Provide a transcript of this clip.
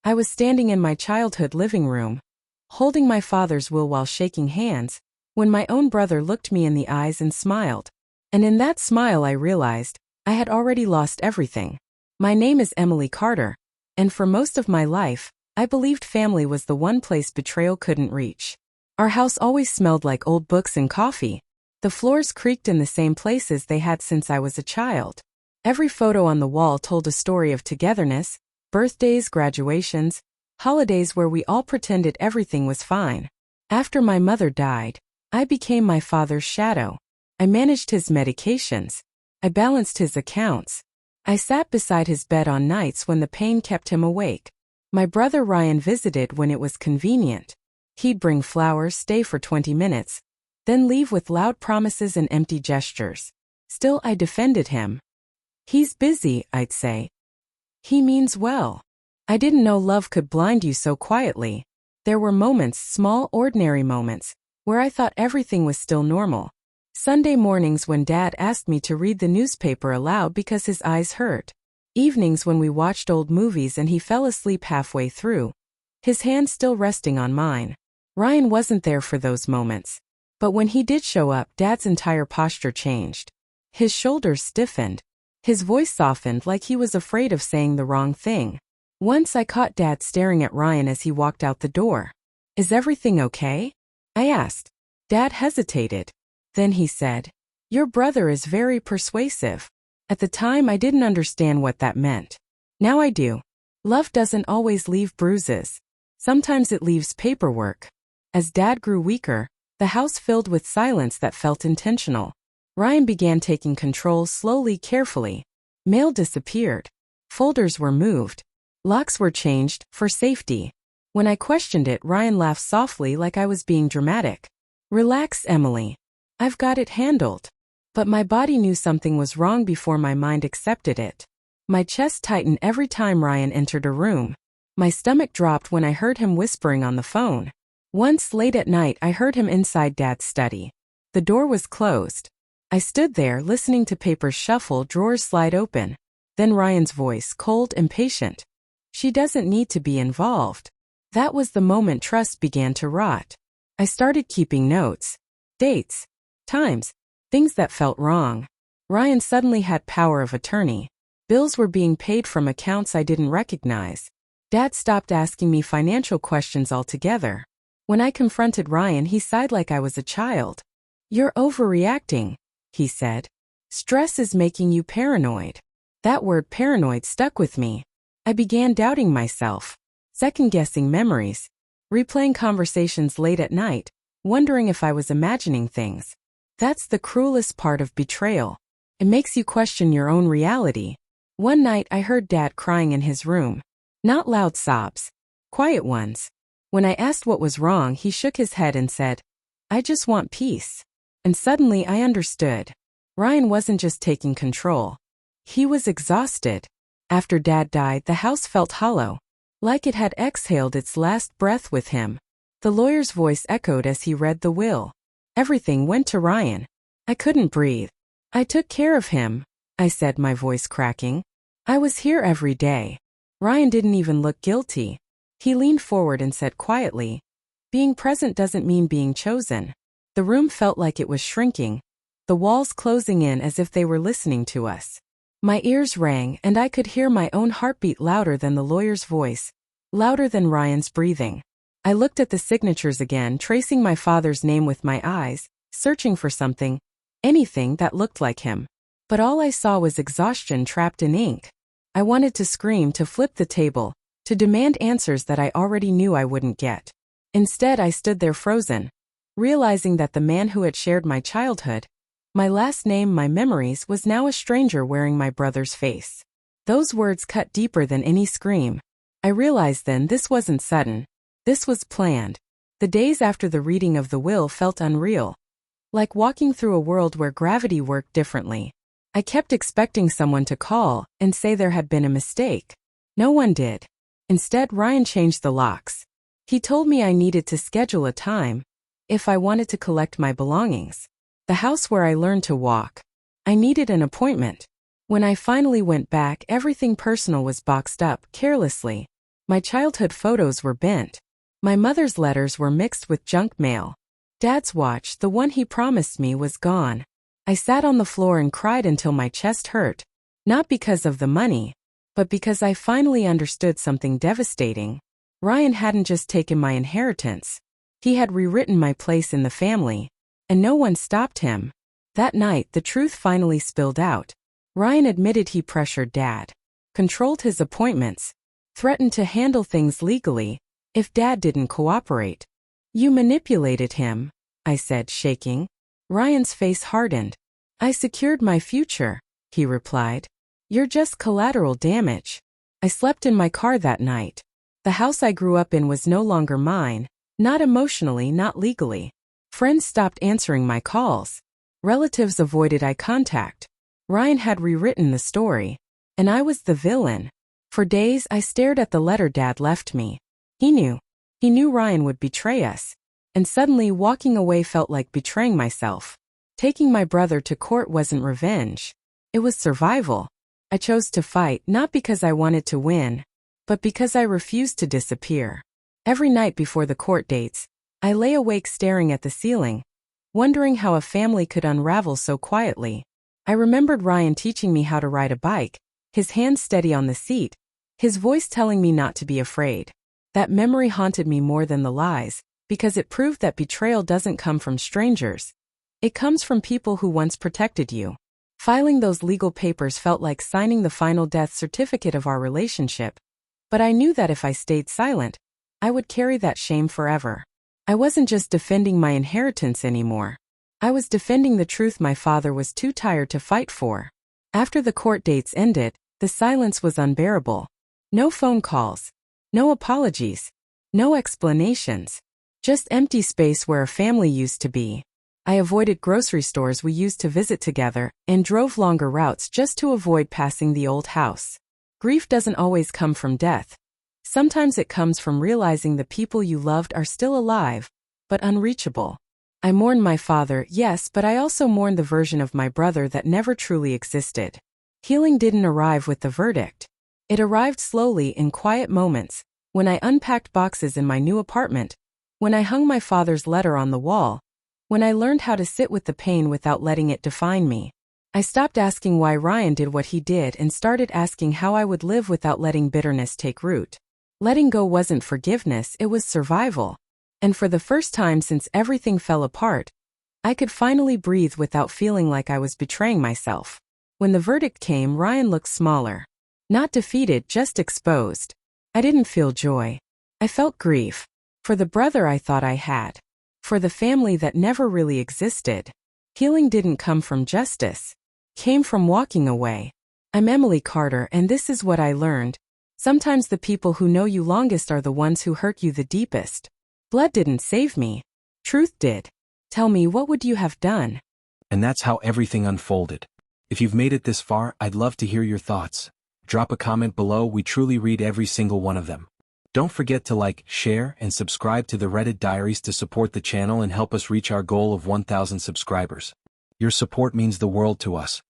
I was standing in my childhood living room, holding my father's will while shaking hands, when my own brother looked me in the eyes and smiled. And in that smile I realized I had already lost everything. My name is Emily Carter, and for most of my life, I believed family was the one place betrayal couldn't reach. Our house always smelled like old books and coffee. The floors creaked in the same places they had since I was a child. Every photo on the wall told a story of togetherness, birthdays, graduations, holidays where we all pretended everything was fine. After my mother died, I became my father's shadow. I managed his medications. I balanced his accounts. I sat beside his bed on nights when the pain kept him awake. My brother Ryan visited when it was convenient. He'd bring flowers, stay for 20 minutes, then leave with loud promises and empty gestures. Still, I defended him. He's busy, I'd say. He means well. I didn't know love could blind you so quietly. There were moments, small, ordinary moments, where I thought everything was still normal. Sunday mornings when Dad asked me to read the newspaper aloud because his eyes hurt. Evenings when we watched old movies and he fell asleep halfway through, his hand still resting on mine. Ryan wasn't there for those moments. But when he did show up, Dad's entire posture changed. His shoulders stiffened. His voice softened like he was afraid of saying the wrong thing. Once I caught Dad staring at Ryan as he walked out the door. "Is everything okay?" I asked. Dad hesitated. Then he said, "Your brother is very persuasive." At the time I didn't understand what that meant. Now I do. Love doesn't always leave bruises. Sometimes it leaves paperwork. As Dad grew weaker, the house filled with silence that felt intentional. Ryan began taking control slowly, carefully. Mail disappeared. Folders were moved. Locks were changed, for safety. When I questioned it, Ryan laughed softly like I was being dramatic. "Relax, Emily. I've got it handled." But my body knew something was wrong before my mind accepted it. My chest tightened every time Ryan entered a room. My stomach dropped when I heard him whispering on the phone. Once late at night I heard him inside Dad's study. The door was closed. I stood there listening to papers shuffle, drawers slide open. Then Ryan's voice, cold and patient. "She doesn't need to be involved." That was the moment trust began to rot. I started keeping notes. Dates. Times. Things that felt wrong. Ryan suddenly had power of attorney. Bills were being paid from accounts I didn't recognize. Dad stopped asking me financial questions altogether. When I confronted Ryan, he sighed like I was a child. "You're overreacting," he said. "Stress is making you paranoid." That word paranoid stuck with me. I began doubting myself, second-guessing memories, replaying conversations late at night, wondering if I was imagining things. That's the cruelest part of betrayal. It makes you question your own reality. One night I heard Dad crying in his room. Not loud sobs, quiet ones. When I asked what was wrong, he shook his head and said, "I just want peace." And suddenly I understood. Ryan wasn't just taking control. He was exhausted. After Dad died, the house felt hollow, like it had exhaled its last breath with him. The lawyer's voice echoed as he read the will. Everything went to Ryan. I couldn't breathe. "I took care of him," I said, my voice cracking. "I was here every day." Ryan didn't even look guilty. He leaned forward and said quietly, "Being present doesn't mean being chosen." The room felt like it was shrinking, the walls closing in as if they were listening to us. My ears rang, and I could hear my own heartbeat louder than the lawyer's voice, louder than Ryan's breathing. I looked at the signatures again, tracing my father's name with my eyes, searching for something, anything that looked like him. But all I saw was exhaustion trapped in ink. I wanted to scream, to flip the table, to demand answers that I already knew I wouldn't get. Instead, I stood there frozen, realizing that the man who had shared my childhood, my last name, my memories, was now a stranger wearing my brother's face. Those words cut deeper than any scream. I realized then this wasn't sudden. This was planned. The days after the reading of the will felt unreal, like walking through a world where gravity worked differently. I kept expecting someone to call and say there had been a mistake. No one did. Instead, Ryan changed the locks. He told me I needed to schedule a time if I wanted to collect my belongings. The house where I learned to walk. I needed an appointment. When I finally went back, everything personal was boxed up carelessly. My childhood photos were bent. My mother's letters were mixed with junk mail. Dad's watch, the one he promised me, was gone. I sat on the floor and cried until my chest hurt. Not because of the money, but because I finally understood something devastating. Ryan hadn't just taken my inheritance. He had rewritten my place in the family, and no one stopped him. That night, the truth finally spilled out. Ryan admitted he pressured Dad, controlled his appointments, threatened to handle things legally if Dad didn't cooperate. You manipulated him, I said, shaking. Ryan's face hardened. I secured my future, he replied. You're just collateral damage. I slept in my car that night. The house I grew up in was no longer mine, not emotionally, not legally. Friends stopped answering my calls. Relatives avoided eye contact. Ryan had rewritten the story, and I was the villain. For days, I stared at the letter Dad left me. He knew Ryan would betray us. And suddenly, walking away felt like betraying myself. Taking my brother to court wasn't revenge. It was survival. I chose to fight, not because I wanted to win, but because I refused to disappear. Every night before the court dates, I lay awake staring at the ceiling, wondering how a family could unravel so quietly. I remembered Ryan teaching me how to ride a bike, his hands steady on the seat, his voice telling me not to be afraid. That memory haunted me more than the lies, because it proved that betrayal doesn't come from strangers. It comes from people who once protected you. Filing those legal papers felt like signing the final death certificate of our relationship, but I knew that if I stayed silent, I would carry that shame forever. I wasn't just defending my inheritance anymore. I was defending the truth my father was too tired to fight for. After the court dates ended, the silence was unbearable. No phone calls, no apologies, no explanations. Just empty space where a family used to be. I avoided grocery stores we used to visit together and drove longer routes just to avoid passing the old house. Grief doesn't always come from death. Sometimes it comes from realizing the people you loved are still alive, but unreachable. I mourn my father, yes, but I also mourn the version of my brother that never truly existed. Healing didn't arrive with the verdict. It arrived slowly in quiet moments, when I unpacked boxes in my new apartment, when I hung my father's letter on the wall, when I learned how to sit with the pain without letting it define me. I stopped asking why Ryan did what he did and started asking how I would live without letting bitterness take root. Letting go wasn't forgiveness, it was survival. And for the first time since everything fell apart, I could finally breathe without feeling like I was betraying myself. When the verdict came, Ryan looked smaller. Not defeated, just exposed. I didn't feel joy. I felt grief. For the brother I thought I had. For the family that never really existed. Healing didn't come from justice. Came from walking away. I'm Emily Carter, and this is what I learned. Sometimes the people who know you longest are the ones who hurt you the deepest. Blood didn't save me. Truth did. Tell me, what would you have done? And that's how everything unfolded. If you've made it this far, I'd love to hear your thoughts. Drop a comment below, we truly read every single one of them. Don't forget to like, share, and subscribe to the REDDIT Diaries to support the channel and help us reach our goal of 1,000 subscribers. Your support means the world to us.